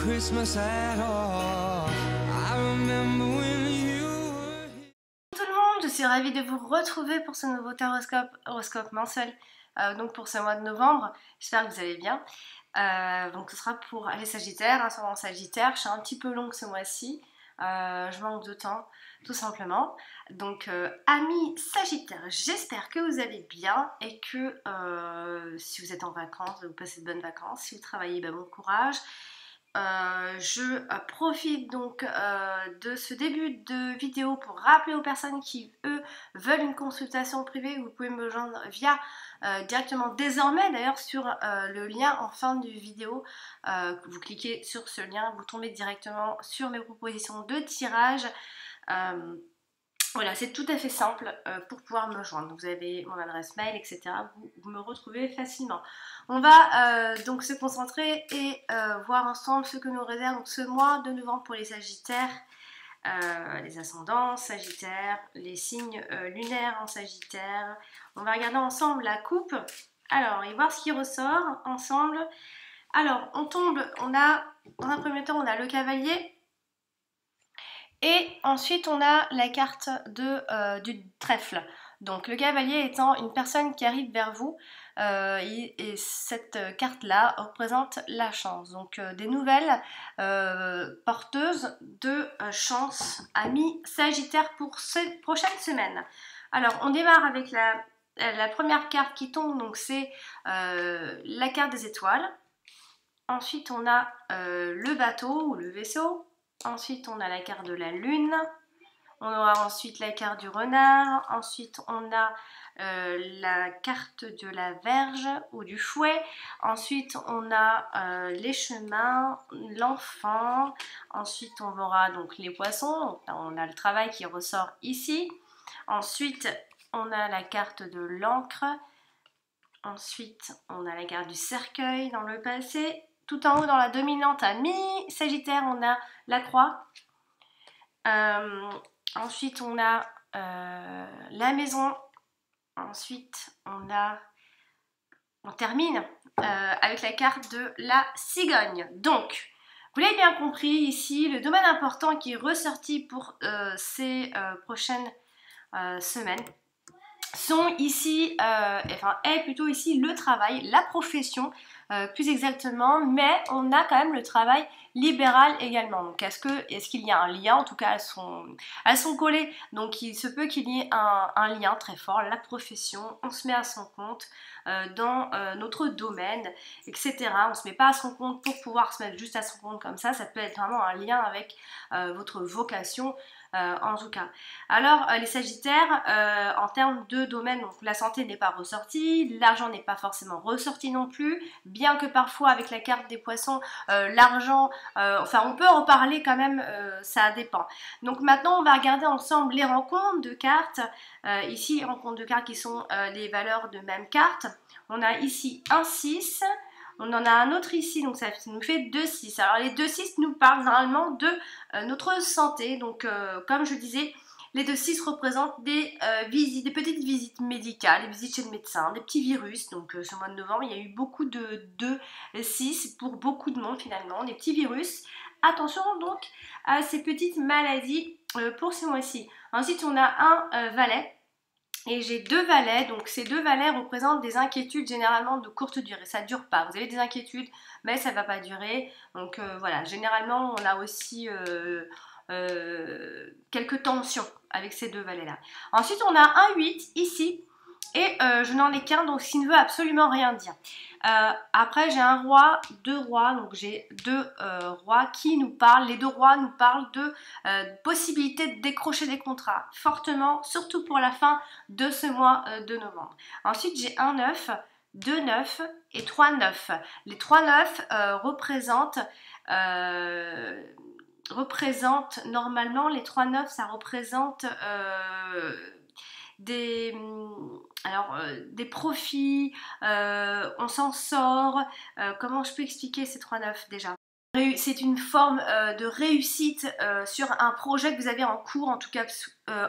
Christmas at all. I remember when you were here. Bonjour tout le monde, je suis ravie de vous retrouver pour ce nouveau horoscope mensuel, donc pour ce mois de novembre. J'espère que vous allez bien. Donc ce sera pour les Sagittaires, ascendant Sagittaire. Je suis un petit peu longue ce mois-ci, je manque de temps tout simplement. Donc amis Sagittaires, j'espère que vous allez bien et que si vous êtes en vacances, vous passez de bonnes vacances. Si vous travaillez, bon courage. Je profite donc de ce début de vidéo pour rappeler aux personnes qui, eux, veulent une consultation privée. Vous pouvez me joindre via directement désormais d'ailleurs sur le lien en fin de vidéo. Vous cliquez sur ce lien, vous tombez directement sur mes propositions de tirage. Voilà, c'est tout à fait simple pour pouvoir me joindre. Vous avez mon adresse mail, etc. Vous me retrouvez facilement. On va donc se concentrer et voir ensemble ce que nous réserve donc, ce mois de novembre pour les Sagittaires, les ascendants Sagittaires, les signes lunaires en Sagittaire. On va regarder ensemble la coupe. Alors, et voir ce qui ressort ensemble. Alors, on a, dans un premier temps, on a le cavalier. Et ensuite, on a la carte du trèfle. Donc, le cavalier étant une personne qui arrive vers vous. Et cette carte-là représente la chance. Donc, des nouvelles porteuses de chance, amis Sagittaire, pour ces prochaines semaines. Alors, on démarre avec la première carte qui tombe. Donc, c'est la carte des étoiles. Ensuite, on a le bateau ou le vaisseau. Ensuite, on a la carte de la lune. On aura ensuite la carte du renard. Ensuite, on a la carte de la verge ou du fouet. Ensuite, on a les chemins, l'enfant. Ensuite, on aura donc les poissons. On a le travail qui ressort ici. Ensuite, on a la carte de l'encre. Ensuite, on a la carte du cercueil dans le passé. Tout en haut dans la dominante à mi-Sagittaire, on a la croix. Ensuite, on a la maison. Ensuite, on termine avec la carte de la cigogne. Donc, vous l'avez bien compris, ici, le domaine important qui est ressorti pour ces prochaines semaines sont ici, est plutôt ici le travail, la profession, plus exactement, mais on a quand même le travail libéral également. Donc est-ce qu'il y a un lien, en tout cas elles sont collées, donc il se peut qu'il y ait un lien très fort, la profession, on se met à son compte dans notre domaine, etc. On ne se met pas à son compte pour pouvoir se mettre juste à son compte comme ça peut être vraiment un lien avec votre vocation. En tout cas. Alors les Sagittaires, en termes de domaine, donc la santé n'est pas ressortie, l'argent n'est pas forcément ressorti non plus, bien que parfois avec la carte des poissons, l'argent, on peut en parler quand même, ça dépend. Donc maintenant on va regarder ensemble les rencontres de cartes, ici les rencontres de cartes qui sont les valeurs de même carte. On a ici un 6. On en a un autre ici, donc ça nous fait 2-6. Alors les 2-6 nous parlent normalement de notre santé. Donc comme je disais, les 2-6 représentent des petites visites médicales, des visites chez le médecin, des petits virus. Donc ce mois de novembre, il y a eu beaucoup de 2-6 pour beaucoup de monde finalement, des petits virus. Attention donc à ces petites maladies pour ce mois-ci. Ensuite, on a un valet. Et j'ai 2 valets, donc ces 2 valets représentent des inquiétudes généralement de courte durée, ça ne dure pas, vous avez des inquiétudes mais ça ne va pas durer, donc voilà, généralement on a aussi quelques tensions avec ces 2 valets là. Ensuite on a un 8 ici, et je n'en ai qu'un, donc ce qui ne veut absolument rien dire. Après j'ai un roi, 2 rois, donc j'ai 2 rois qui nous parlent, les 2 rois nous parlent de possibilité de décrocher des contrats, fortement, surtout pour la fin de ce mois de novembre. Ensuite j'ai un 9, 2 9 et 3 9. Les 3 9 représentent normalement, les 3 9 ça représente des profits, on s'en sort, comment je peux expliquer ces 3-9 déjà? C'est une forme de réussite sur un projet que vous avez en cours, en tout cas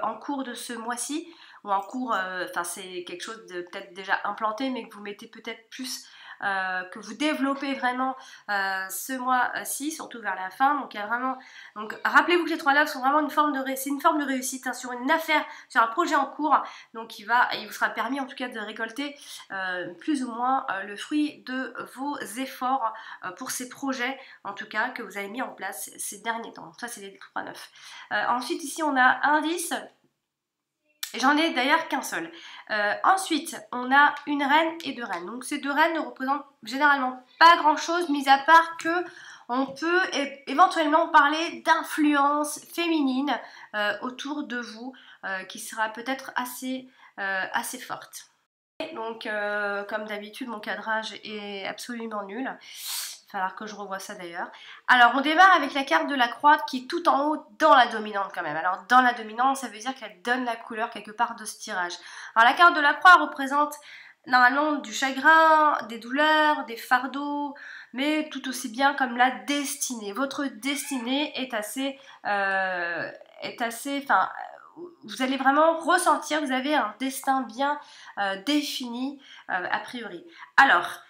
en cours de ce mois-ci, ou en cours, c'est quelque chose de peut-être déjà implanté, mais que vous mettez peut-être plus que vous développez vraiment ce mois-ci, surtout vers la fin. Donc il y a vraiment, donc rappelez-vous que les 3 loves sont vraiment une forme de réussite, hein, sur une affaire, sur un projet en cours. Donc il vous sera permis en tout cas de récolter plus ou moins le fruit de vos efforts pour ces projets, en tout cas que vous avez mis en place ces derniers temps. Ça c'est les 3 9. Ensuite ici on a un 10. J'en ai d'ailleurs qu'un seul. Ensuite, on a une reine et 2 reines. Donc ces 2 reines ne représentent généralement pas grand-chose, mis à part que on peut éventuellement parler d'influence féminine autour de vous, qui sera peut-être assez forte. Donc, comme d'habitude, mon cadrage est absolument nul. Il va falloir que je revoie ça d'ailleurs. Alors, on démarre avec la carte de la croix qui est tout en haut dans la dominante quand même. Alors, dans la dominante, ça veut dire qu'elle donne la couleur quelque part de ce tirage. Alors, la carte de la croix représente normalement du chagrin, des douleurs, des fardeaux, mais tout aussi bien comme la destinée. Votre destinée est assez... enfin, vous allez vraiment ressentir, vous avez un destin bien défini a priori. Alors,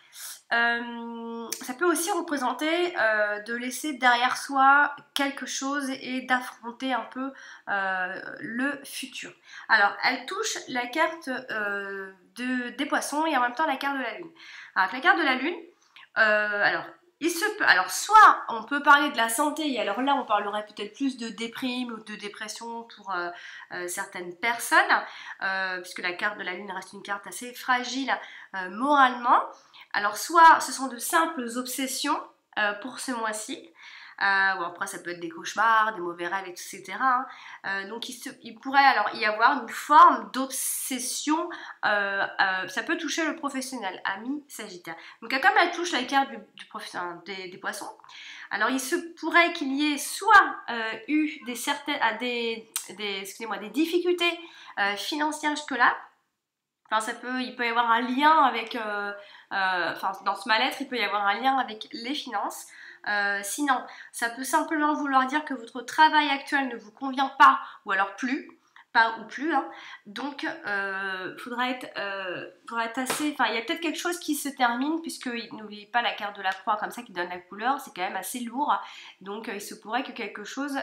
ça peut aussi représenter de laisser derrière soi quelque chose et d'affronter un peu le futur. Alors, elle touche la carte des poissons et en même temps la carte de la lune. Alors, avec la carte de la lune, alors soit on peut parler de la santé et alors là on parlerait peut-être plus de déprime ou de dépression pour certaines personnes, puisque la carte de la lune reste une carte assez fragile moralement. Alors soit ce sont de simples obsessions pour ce mois-ci. Bon, après ça peut être des cauchemars, des mauvais rêves, etc. Donc il pourrait alors y avoir une forme d'obsession, ça peut toucher le professionnel, ami Sagittaire. Donc comme elle touche la carte du professionnel des poissons, alors il se pourrait qu'il y ait soit eu des difficultés financières jusque-là. Enfin, il peut y avoir un lien avec, dans ce mal-être, il peut y avoir un lien avec les finances. Sinon, ça peut simplement vouloir dire que votre travail actuel ne vous convient pas, ou alors plus, pas ou plus, hein. Donc faudra être assez, enfin il y a peut-être quelque chose qui se termine, puisque n'oubliez pas la carte de la croix comme ça qui donne la couleur, c'est quand même assez lourd, donc il se pourrait que quelque chose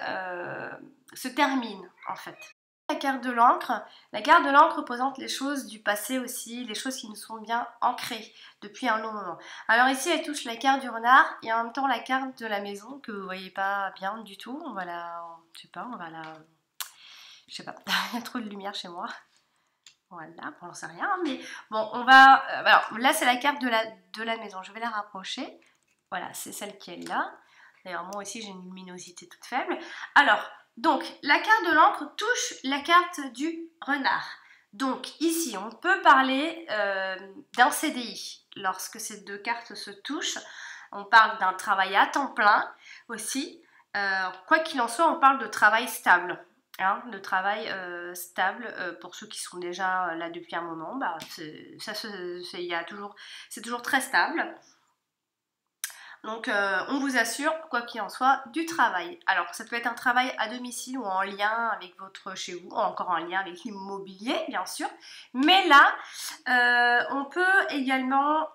se termine en fait. La carte de l'encre représente les choses du passé aussi, les choses qui nous sont bien ancrées depuis un long moment. Alors ici elle touche la carte du renard et en même temps la carte de la maison que vous voyez pas bien du tout. On va la, je sais pas, il y a trop de lumière chez moi. Voilà, bon, j'en sais rien, mais bon, on va, alors là c'est la carte de la maison, je vais la rapprocher. Voilà, c'est celle qui est là. D'ailleurs moi aussi j'ai une luminosité toute faible. Alors, donc, la carte de l'encre touche la carte du renard. Donc, ici, on peut parler d'un CDI. Lorsque ces deux cartes se touchent, on parle d'un travail à temps plein aussi. Quoi qu'il en soit, on parle de travail stable. Hein, de travail stable pour ceux qui sont déjà là depuis un moment. Bah, c'est toujours très stable. Donc on vous assure, quoi qu'il en soit, du travail. Alors ça peut être un travail à domicile ou en lien avec votre chez vous, ou encore en lien avec l'immobilier bien sûr. Mais là, on peut également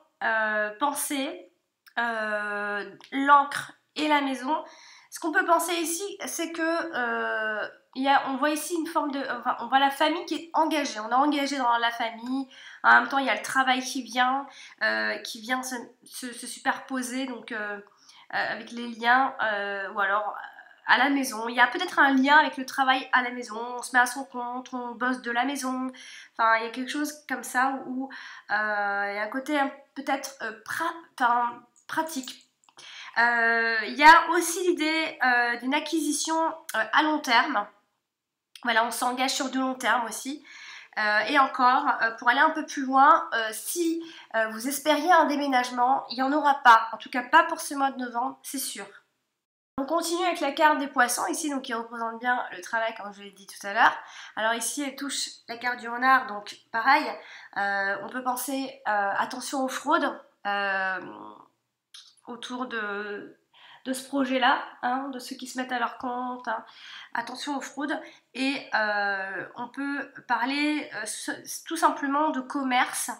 penser l'encre et la maison. Ce qu'on peut penser ici, c'est que on voit ici une forme de... Enfin, on voit la famille qui est engagée. On est engagé dans la famille. En même temps, il y a le travail qui vient se superposer donc, avec les liens ou alors à la maison. Il y a peut-être un lien avec le travail à la maison. On se met à son compte, on bosse de la maison. Enfin, il y a quelque chose comme ça où il y a un côté peut-être pratique. Il y a aussi l'idée d'une acquisition à long terme. Voilà, on s'engage sur du long terme aussi. Et encore, pour aller un peu plus loin, si vous espériez un déménagement, il n'y en aura pas. En tout cas, pas pour ce mois de novembre, c'est sûr. On continue avec la carte des poissons ici, donc qui représente bien le travail, comme je l'ai dit tout à l'heure. Alors ici, elle touche la carte du renard, donc pareil, on peut penser attention aux fraudes autour de ce projet-là, hein, de ceux qui se mettent à leur compte, hein. Attention aux fraudes, et on peut parler tout simplement de commerce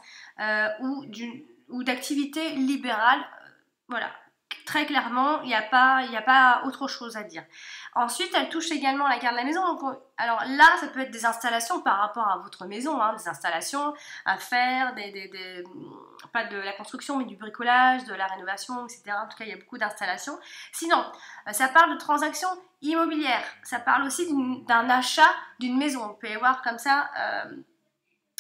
ou ou d'activité libérale. Voilà, très clairement, il n'y a pas autre chose à dire. Ensuite, elle touche également la carte de la maison. Donc, alors là, ça peut être des installations par rapport à votre maison, hein, des installations à faire, pas de la construction, mais du bricolage, de la rénovation, etc. En tout cas, il y a beaucoup d'installations. Sinon, ça parle de transactions immobilières. Ça parle aussi d'un achat d'une maison. On peut y voir comme ça.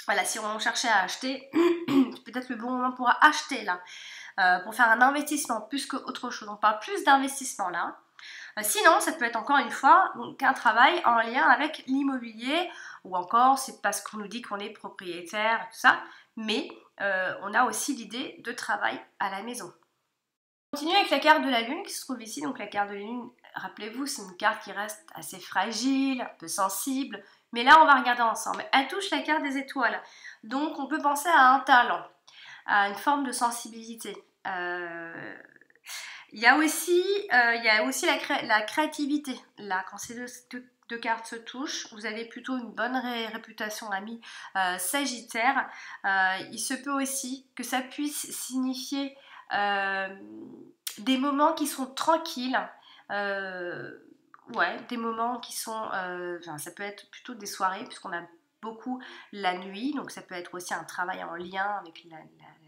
Voilà, si on cherchait à acheter, c'est peut-être le bon moment pour acheter là, pour faire un investissement plus qu'autre chose. On parle plus d'investissement là. Sinon, ça peut être encore une fois un travail en lien avec l'immobilier, ou encore c'est parce qu'on nous dit qu'on est propriétaire, tout ça, mais on a aussi l'idée de travail à la maison. On continue avec la carte de la Lune qui se trouve ici. Donc la carte de la Lune, rappelez-vous, c'est une carte qui reste assez fragile, un peu sensible, mais là on va regarder ensemble. Elle touche la carte des étoiles, donc on peut penser à un talent, à une forme de sensibilité. Il y a aussi la créativité. Là, quand ces deux cartes se touchent, vous avez plutôt une bonne réputation, ami Sagittaire. Il se peut aussi que ça puisse signifier des moments qui sont tranquilles. Ouais, des moments qui sont... ça peut être plutôt des soirées, puisqu'on a beaucoup la nuit, donc ça peut être aussi un travail en lien avec la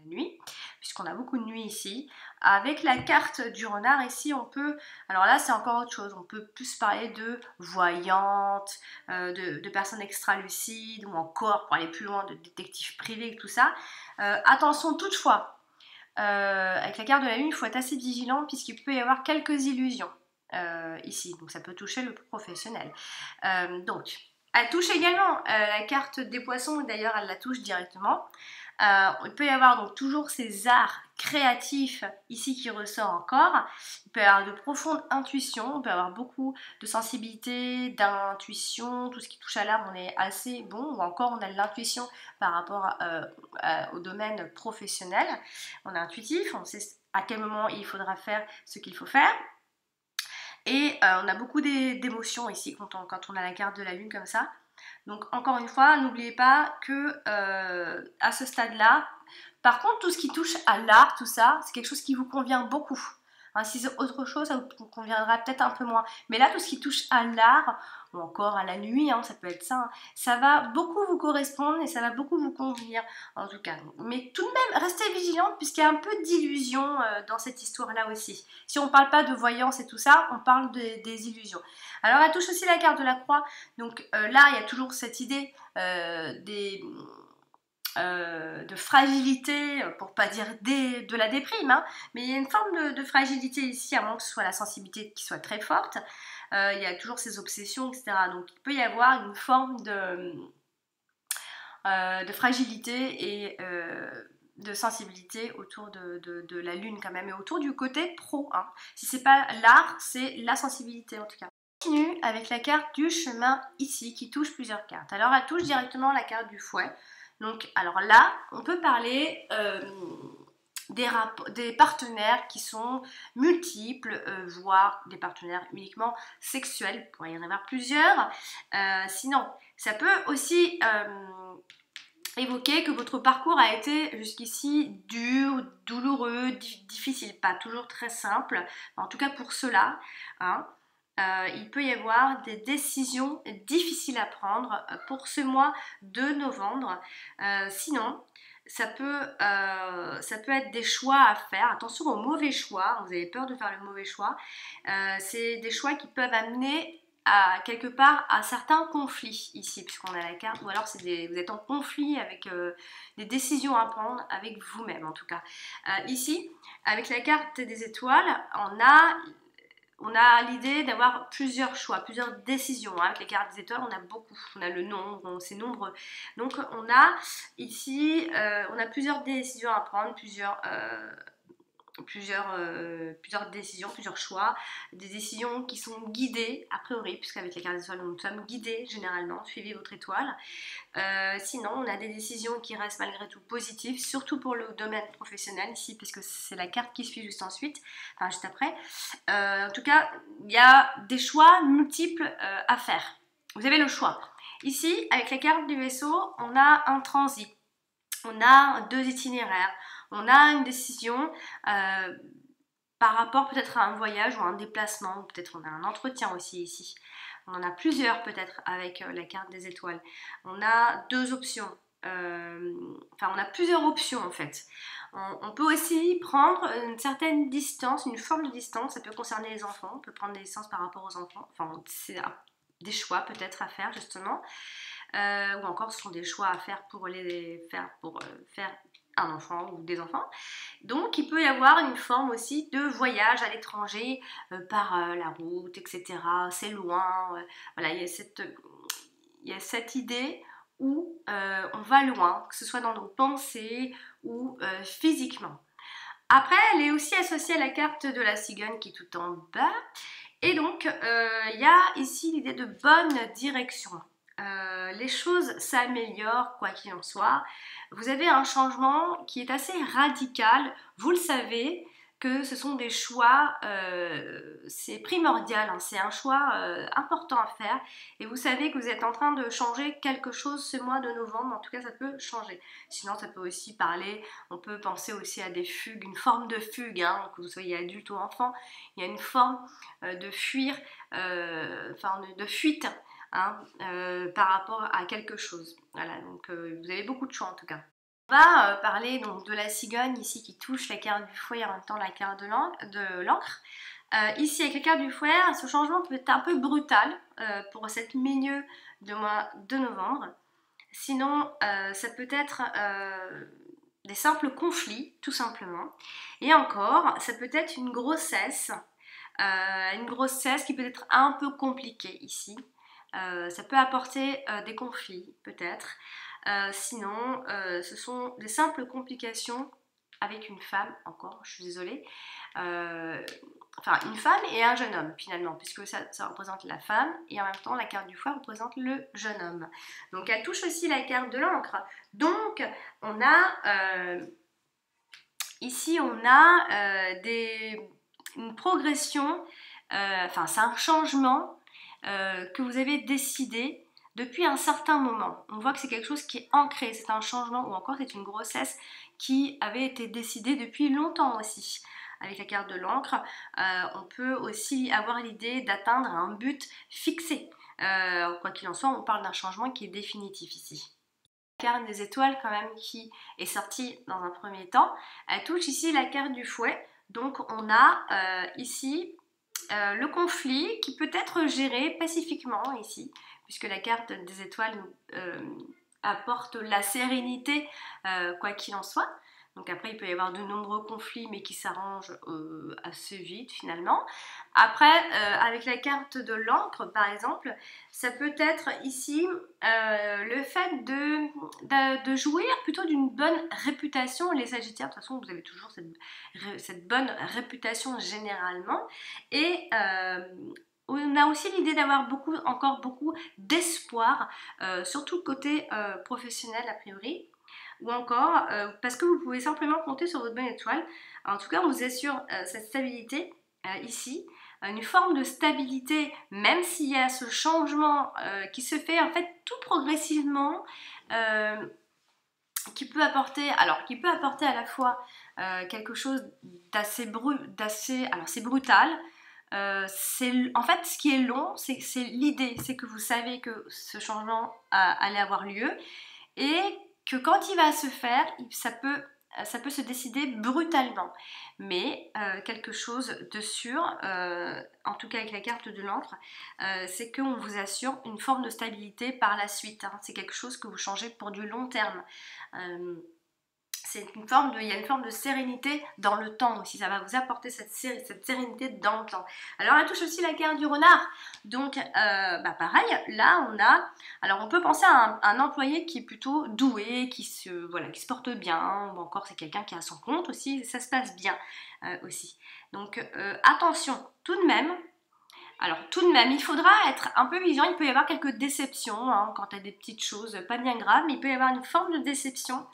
nuit, puisqu'on a beaucoup de nuit ici. Avec la carte du renard ici, on peut, alors là c'est encore autre chose, on peut plus parler de voyantes, de personnes extra-lucides, ou encore, pour aller plus loin, de détectives privés, tout ça. Attention toutefois, avec la carte de la lune, il faut être assez vigilant, puisqu'il peut y avoir quelques illusions ici, donc ça peut toucher le professionnel. Donc, elle touche également la carte des poissons, d'ailleurs elle la touche directement. Il peut y avoir donc toujours ces arts créatifs ici qui ressort encore. Il peut y avoir de profondes intuitions, il peut y avoir beaucoup de sensibilité, d'intuition, tout ce qui touche à l'art on est assez bon, ou encore on a de l'intuition par rapport au domaine professionnel. On est intuitif, on sait à quel moment il faudra faire ce qu'il faut faire. Et on a beaucoup d'émotions ici quand on a la carte de la lune comme ça. Donc encore une fois, n'oubliez pas que à ce stade-là, par contre tout ce qui touche à l'art, tout ça, c'est quelque chose qui vous convient beaucoup. Hein, si c'est autre chose, ça vous conviendra peut-être un peu moins. Mais là, tout ce qui touche à l'art, ou encore à la nuit, hein, ça peut être ça, hein, ça va beaucoup vous correspondre et ça va beaucoup vous convenir, en tout cas. Mais tout de même, restez vigilante puisqu'il y a un peu d'illusion dans cette histoire-là aussi. Si on ne parle pas de voyance et tout ça, on parle des illusions. Alors, elle touche aussi la carte de la croix. Donc là, il y a toujours cette idée de fragilité, pour pas dire de la déprime, hein, mais il y a une forme de fragilité ici, à moins que ce soit la sensibilité qui soit très forte. Il y a toujours ces obsessions, etc. Donc il peut y avoir une forme de fragilité et de sensibilité autour de la lune quand même, et autour du côté pro. Hein. Si c'est pas l'art, c'est la sensibilité en tout cas. On continue avec la carte du chemin ici, qui touche plusieurs cartes. Alors elle touche directement la carte du fouet. Donc, alors là, on peut parler des partenaires qui sont multiples, voire des partenaires uniquement sexuels. Il pourrait y en avoir plusieurs. Sinon, ça peut aussi évoquer que votre parcours a été jusqu'ici dur, douloureux, difficile, pas toujours très simple. En tout cas pour cela, hein. Il peut y avoir des décisions difficiles à prendre pour ce mois de novembre. Sinon, ça peut être des choix à faire. Attention aux mauvais choix. Vous avez peur de faire le mauvais choix. C'est des choix qui peuvent amener quelque part à certains conflits ici, puisqu'on a la carte. Ou alors vous êtes en conflit avec des décisions à prendre avec vous-même en tout cas. Ici, avec la carte des étoiles, on a l'idée d'avoir plusieurs choix, plusieurs décisions. Avec les cartes des étoiles, on a beaucoup. On a le nombre, c'est nombreux. Donc on a ici, on a plusieurs décisions à prendre, plusieurs décisions, plusieurs choix, des décisions qui sont guidées a priori, puisqu'avec les cartes des étoiles nous sommes guidés généralement, suivez votre étoile. Sinon on a des décisions qui restent malgré tout positives, surtout pour le domaine professionnel ici, puisque c'est la carte qui suit juste ensuite, enfin juste après. En tout cas, il y a des choix multiples à faire. Vous avez le choix. Ici, avec la carte du vaisseau, on a un transit, on a deux itinéraires. On a une décision par rapport peut-être à un voyage ou un déplacement, ou peut-être on a un entretien aussi ici. On en a plusieurs peut-être avec la carte des étoiles. On a deux options. Enfin, on a plusieurs options en fait. On peut aussi prendre une certaine distance, une forme de distance. Ça peut concerner les enfants. On peut prendre des distances par rapport aux enfants. Enfin, c'est des choix peut-être à faire justement. Ou encore ce sont des choix à faire pour faire un enfant ou des enfants. Donc il peut y avoir une forme aussi de voyage à l'étranger par la route, etc. C'est loin. Voilà, il y a cette idée où on va loin, que ce soit dans nos pensées ou physiquement. Après, elle est aussi associée à la carte de la cigogne qui est tout en bas. Et donc, il y a ici l'idée de bonne direction. Les choses s'améliorent, quoi qu'il en soit. Vous avez un changement qui est assez radical. Vous le savez que ce sont des choix, c'est primordial, hein, c'est un choix important à faire. Et vous savez que vous êtes en train de changer quelque chose ce mois de novembre. En tout cas, ça peut changer. Sinon, ça peut aussi parler, on peut penser aussi à des fugues, une forme de fugue, hein, que vous soyez adulte ou enfant. Il y a une forme de fuir, de fuite. Hein, par rapport à quelque chose. Voilà, donc vous avez beaucoup de choix en tout cas. On va parler donc de la cigogne ici qui touche la carte du fouet et en même temps la carte de l'encre. Ici avec la carte du fouet, ce changement peut être un peu brutal pour cette milieu de mois de novembre. Sinon, ça peut être des simples conflits, tout simplement. Et encore, ça peut être une grossesse qui peut être un peu compliquée ici. Ça peut apporter des conflits, peut-être. Sinon, ce sont des simples complications avec une femme, encore, je suis désolée. Enfin, une femme et un jeune homme, finalement, puisque ça représente la femme, et en même temps, la carte du fouet représente le jeune homme. Donc, elle touche aussi la carte de l'encre. Donc, on a... ici, on a une progression, c'est un changement que vous avez décidé depuis un certain moment. On voit que c'est quelque chose qui est ancré, c'est un changement ou encore c'est une grossesse qui avait été décidée depuis longtemps aussi. Avec la carte de l'encre, on peut aussi avoir l'idée d'atteindre un but fixé. Quoi qu'il en soit, on parle d'un changement qui est définitif ici. La carte des étoiles quand même qui est sortie dans un premier temps, elle touche ici la carte du fouet. Donc on a ici le conflit qui peut être géré pacifiquement ici, puisque la carte des étoiles apporte la sérénité, quoi qu'il en soit. Donc après, il peut y avoir de nombreux conflits, mais qui s'arrangent assez vite finalement. Après, avec la carte de l'encre, par exemple, ça peut être ici le fait de jouir plutôt d'une bonne réputation. Les Sagittaires, de toute façon, vous avez toujours cette bonne réputation généralement. Et on a aussi l'idée d'avoir encore beaucoup d'espoir, surtout côté professionnel a priori. Ou encore parce que vous pouvez simplement compter sur votre bonne étoile. En tout cas, on vous assure cette stabilité ici, une forme de stabilité, même s'il y a ce changement qui se fait en fait tout progressivement, qui peut apporter à la fois quelque chose alors c'est brutal. En fait, ce qui est long, c'est l'idée, c'est que vous savez que ce changement allait avoir lieu et que quand il va se faire, ça peut se décider brutalement. Mais quelque chose de sûr, en tout cas avec la carte de l'encre, c'est qu'on vous assure une forme de stabilité par la suite. Hein. C'est quelque chose que vous changez pour du long terme. Il y a une forme de sérénité dans le temps aussi, ça va vous apporter cette sérénité dans le temps. Alors elle touche aussi la carte du renard, donc pareil, là on peut penser à un employé qui est plutôt doué, qui se porte bien, ou encore c'est quelqu'un qui a son compte aussi, ça se passe bien aussi. Donc attention, tout de même, il faudra être un peu vigilant, il peut y avoir quelques déceptions, hein, quand il y a des petites choses pas bien graves, mais il peut y avoir une forme de déception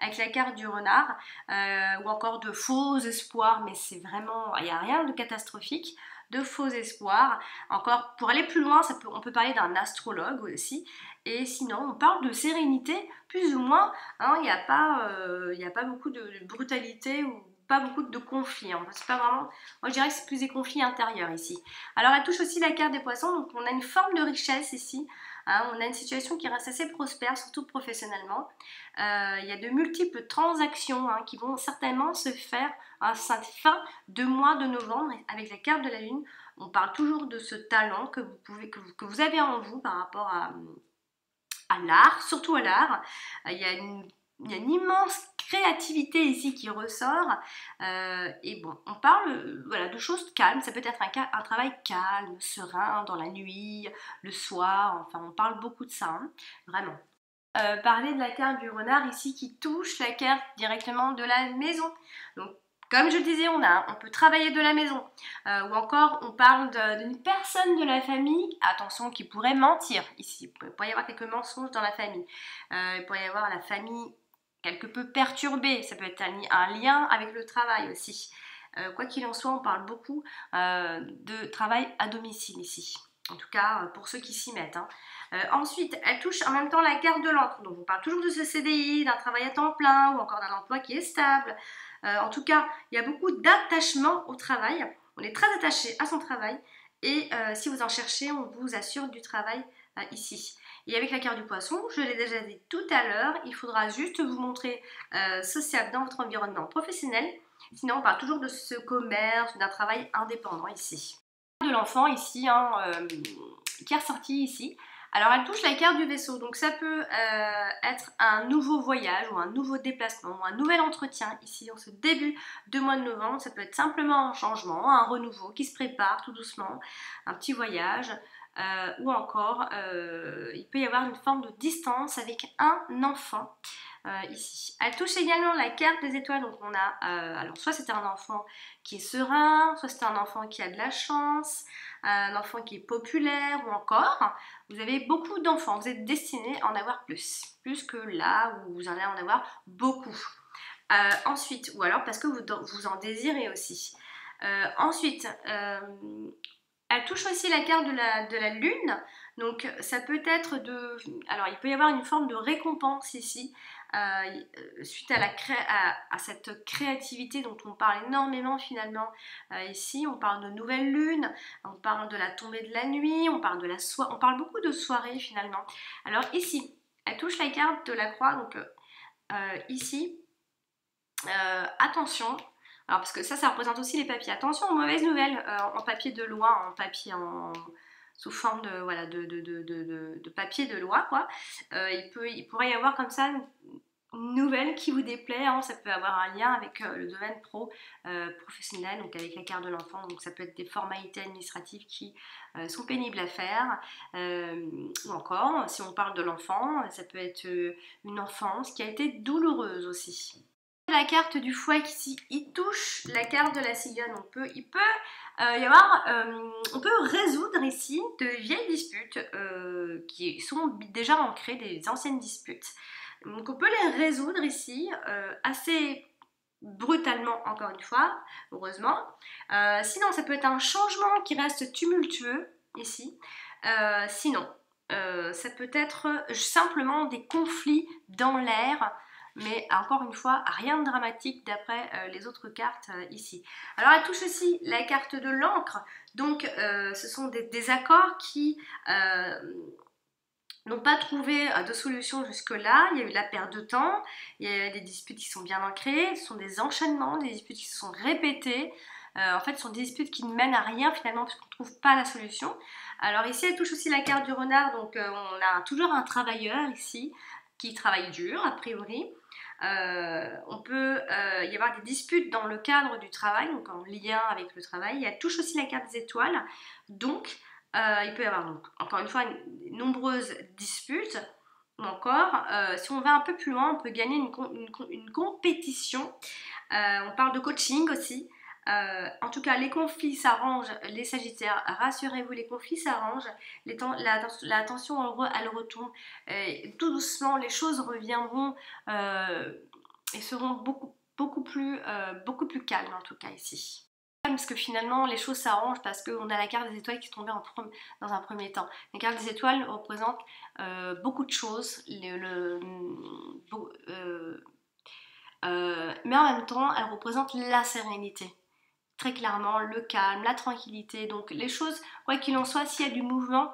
avec la carte du renard, ou encore de faux espoirs, mais c'est vraiment, il n'y a rien de catastrophique. de faux espoirs. Encore, pour aller plus loin, on peut parler d'un astrologue aussi. Et sinon, on parle de sérénité, plus ou moins. Hein, il n'y a pas beaucoup de brutalité ou pas beaucoup de conflits. Hein. C'est pas vraiment. Moi, je dirais que c'est plus des conflits intérieurs ici. Alors, elle touche aussi la carte des poissons. Donc, on a une forme de richesse ici. Hein, on a une situation qui reste assez prospère, surtout professionnellement. Il y a de multiples transactions qui vont certainement se faire à cette fin de mois de novembre avec la carte de la lune. On parle toujours de ce talent que vous avez en vous par rapport à l'art, surtout à l'art. Il y a une immense créativité ici qui ressort. Et bon, on parle voilà, de choses calmes. Ça peut être un travail calme, serein, dans la nuit, le soir. Enfin, on parle beaucoup de ça, hein, vraiment. Parler de la carte du renard ici qui touche la carte directement de la maison. Donc, comme je le disais, on peut travailler de la maison. Ou encore, on parle d'une personne de la famille, attention, qui pourrait mentir ici. Il pourrait y avoir quelques mensonges dans la famille. Il pourrait y avoir la famille quelque peu perturbée. Ça peut être un lien avec le travail aussi. Quoi qu'il en soit, on parle beaucoup de travail à domicile ici. En tout cas, pour ceux qui s'y mettent. Hein. Ensuite, elle touche en même temps la carte de l'encre. Donc, on parle toujours de ce CDI, d'un travail à temps plein ou encore d'un emploi qui est stable. En tout cas, il y a beaucoup d'attachement au travail. On est très attaché à son travail. Et si vous en cherchez, on vous assure du travail ici. Et avec la carte du poisson, je l'ai déjà dit tout à l'heure, il faudra juste vous montrer sociable dans votre environnement professionnel. Sinon, on parle toujours de ce commerce, d'un travail indépendant ici. De l'enfant ici, qui est ressorti ici. Alors elle touche la carte du vaisseau, donc ça peut être un nouveau voyage ou un nouveau déplacement ou un nouvel entretien ici en ce début de mois de novembre. Ça peut être simplement un changement, un renouveau qui se prépare tout doucement, un petit voyage ou encore il peut y avoir une forme de distance avec un enfant. Ici. Elle touche également la carte des étoiles, donc on a, alors soit c'est un enfant qui est serein, soit c'est un enfant qui a de la chance, un enfant qui est populaire, ou encore, vous avez beaucoup d'enfants, vous êtes destiné à en avoir plus que là où vous en allez en avoir beaucoup. Ensuite, ou alors parce que vous en désirez aussi. Ensuite, elle touche aussi la carte de la lune, donc ça peut être alors il peut y avoir une forme de récompense ici, suite à cette créativité dont on parle énormément finalement ici. On parle de nouvelle lune, on parle de la tombée de la nuit, on parle on parle beaucoup de soirée finalement. Alors ici, elle touche la carte de la croix, donc ici, attention. Alors parce que ça représente aussi les papiers. Attention aux mauvaises nouvelles en papier de loi, sous forme de, voilà, de papier de loi, quoi. Il pourrait y avoir comme ça une nouvelle qui vous déplaît, hein. Ça peut avoir un lien avec le domaine professionnel, donc avec la carte de l'enfant. Donc ça peut être des formalités administratives qui sont pénibles à faire. Ou encore, si on parle de l'enfant, ça peut être une enfance qui a été douloureuse aussi. La carte du fouet ici, il touche la carte de la cigogne. On peut résoudre ici de vieilles disputes qui sont déjà ancrées, des anciennes disputes. Donc on peut les résoudre ici assez brutalement, encore une fois, heureusement. Sinon, ça peut être un changement qui reste tumultueux ici. Sinon, ça peut être simplement des conflits dans l'air. Mais encore une fois, rien de dramatique d'après les autres cartes ici. Alors elle touche aussi la carte de l'encre, donc ce sont des désaccords qui n'ont pas trouvé de solution jusque-là. Il y a eu la perte de temps, il y a des disputes qui sont bien ancrées, ce sont des enchaînements, des disputes qui se sont répétées. En fait, ce sont des disputes qui ne mènent à rien finalement parce qu'on ne trouve pas la solution. Alors ici, elle touche aussi la carte du renard, donc on a toujours un travailleur ici qui travaille dur a priori. On peut y avoir des disputes dans le cadre du travail, donc en lien avec le travail. Elle touche aussi la carte des étoiles, donc il peut y avoir donc, encore une fois de nombreuses disputes. Ou encore, si on va un peu plus loin, on peut gagner une compétition. On parle de coaching aussi. En tout cas, les conflits s'arrangent, les Sagittaires, rassurez-vous, les conflits s'arrangent, la tension elle retombe, tout doucement les choses reviendront et seront beaucoup plus calmes en tout cas ici. parce que finalement les choses s'arrangent parce qu'on a la carte des étoiles qui est tombée dans un premier temps. La carte des étoiles représente beaucoup de choses, mais en même temps elle représente la sérénité. Très clairement, le calme, la tranquillité. Donc les choses, quoi qu'il en soit, s'il y a du mouvement,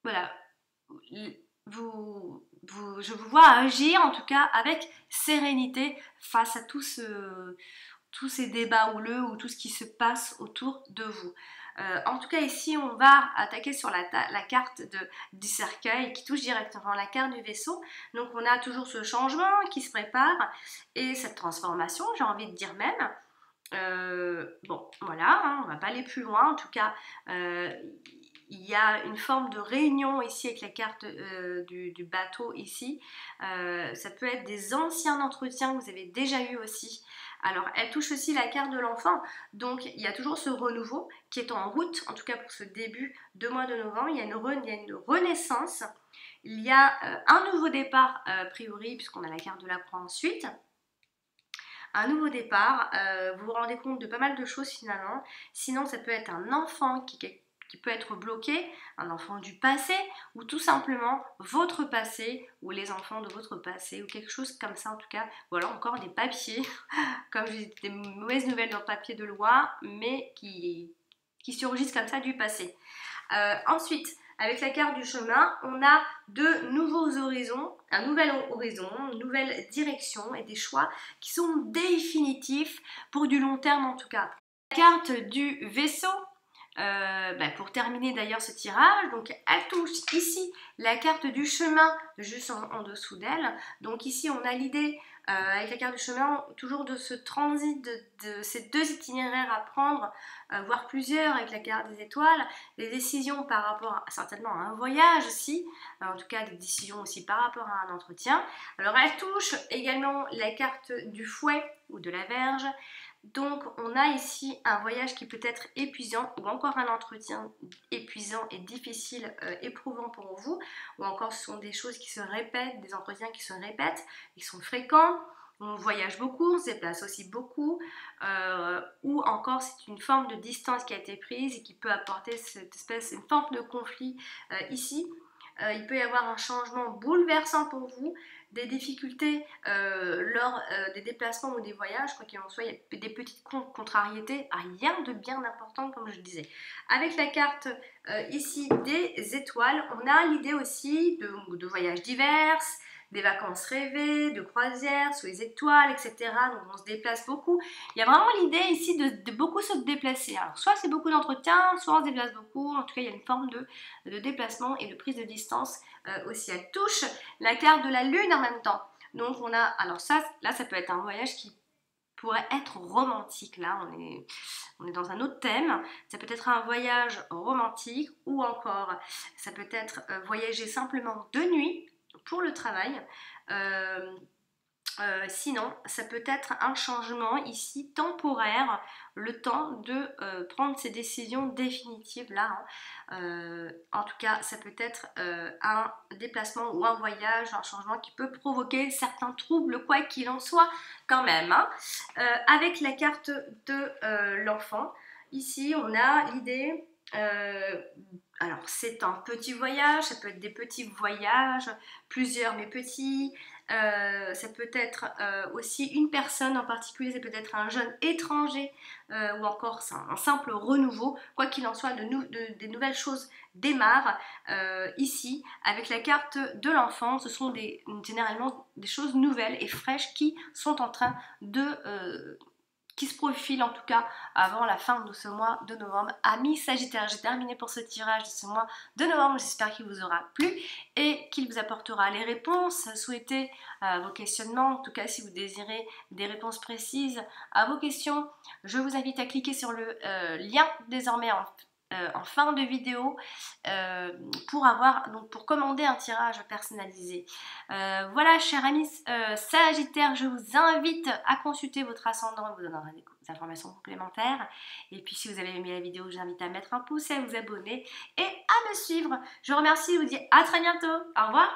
voilà, je vous vois agir en tout cas avec sérénité face à tous ces débats houleux ou tout ce qui se passe autour de vous. En tout cas ici on va attaquer sur la carte du cercueil qui touche directement la carte du vaisseau. Donc on a toujours ce changement qui se prépare et cette transformation, j'ai envie de dire même. Bon voilà, hein, on va pas aller plus loin. En tout cas il y a une forme de réunion ici avec la carte du bateau ici. Ça peut être des anciens entretiens que vous avez déjà eu aussi. Alors, elle touche aussi la carte de l'enfant, donc il y a toujours ce renouveau qui est en route, en tout cas pour ce début de mois de novembre. Il y a une renaissance, il y a un nouveau départ a priori, puisqu'on a la carte de la croix ensuite. Un nouveau départ, vous vous rendez compte de pas mal de choses finalement. Sinon, ça peut être un enfant qui peut être bloqué, un enfant du passé, ou tout simplement votre passé, ou les enfants de votre passé, ou quelque chose comme ça en tout cas. Ou alors encore des papiers, comme je dis, des mauvaises nouvelles dans le papier de loi, mais qui surgissent comme ça du passé. Ensuite, avec la carte du chemin, on a de nouveaux horizons, un nouvel horizon, une nouvelle direction et des choix qui sont définitifs pour du long terme en tout cas. La carte du vaisseau, pour terminer d'ailleurs ce tirage, donc elle touche ici la carte du chemin juste en dessous d'elle. Donc ici on a l'idée avec la carte du chemin toujours de ce transit de ces deux itinéraires à prendre, voire plusieurs avec la carte des étoiles, des décisions par rapport certainement à un voyage aussi, en tout cas des décisions aussi par rapport à un entretien. Alors elle touche également la carte du fouet ou de la verge. Donc on a ici un voyage qui peut être épuisant ou encore un entretien épuisant et difficile, éprouvant pour vous, ou encore ce sont des choses qui se répètent, des entretiens qui se répètent, qui sont fréquents, on voyage beaucoup, on se déplace aussi beaucoup, ou encore c'est une forme de distance qui a été prise et qui peut apporter une forme de conflit ici. Il peut y avoir un changement bouleversant pour vous, des difficultés lors des déplacements ou des voyages, quoi qu'il en soit, il y a des petites contrariétés, rien de bien important comme je disais. Avec la carte ici des étoiles, on a l'idée aussi de voyages divers, des vacances rêvées, de croisières sous les étoiles, etc. Donc on se déplace beaucoup. Il y a vraiment l'idée ici de beaucoup se déplacer. Alors soit c'est beaucoup d'entretiens, soit on se déplace beaucoup. En tout cas, il y a une forme de déplacement et de prise de distance aussi. Elle touche la carte de la lune en même temps. Donc on a, alors ça peut être un voyage qui pourrait être romantique. Là, on est dans un autre thème. Ça peut être un voyage romantique ou encore, ça peut être voyager simplement de nuit pour le travail. Sinon, ça peut être un changement ici temporaire, le temps de prendre ces décisions définitives là. En tout cas, ça peut être un déplacement ou un voyage, un changement qui peut provoquer certains troubles, quoi qu'il en soit quand même. Avec la carte de l'enfant, ici on a l'idée... alors c'est un petit voyage, ça peut être des petits voyages, plusieurs mais petits, ça peut être aussi une personne en particulier, ça peut être un jeune étranger ou encore un simple renouveau, quoi qu'il en soit, des nouvelles choses démarrent ici. Avec la carte de l'enfant, ce sont généralement des choses nouvelles et fraîches qui sont en train qui se profile en tout cas avant la fin de ce mois de novembre. Amis Sagittaire, j'ai terminé pour ce tirage de ce mois de novembre. J'espère qu'il vous aura plu et qu'il vous apportera les réponses souhaitées à vos questionnements. En tout cas, si vous désirez des réponses précises à vos questions, je vous invite à cliquer sur le lien désormais en fin de vidéo pour commander un tirage personnalisé. Voilà, chers amis Sagittaire, je vous invite à consulter votre ascendant, vous donnera des informations complémentaires. Et puis si vous avez aimé la vidéo, je vous invite à mettre un pouce et à vous abonner et à me suivre. Je vous remercie, je vous dis à très bientôt. Au revoir.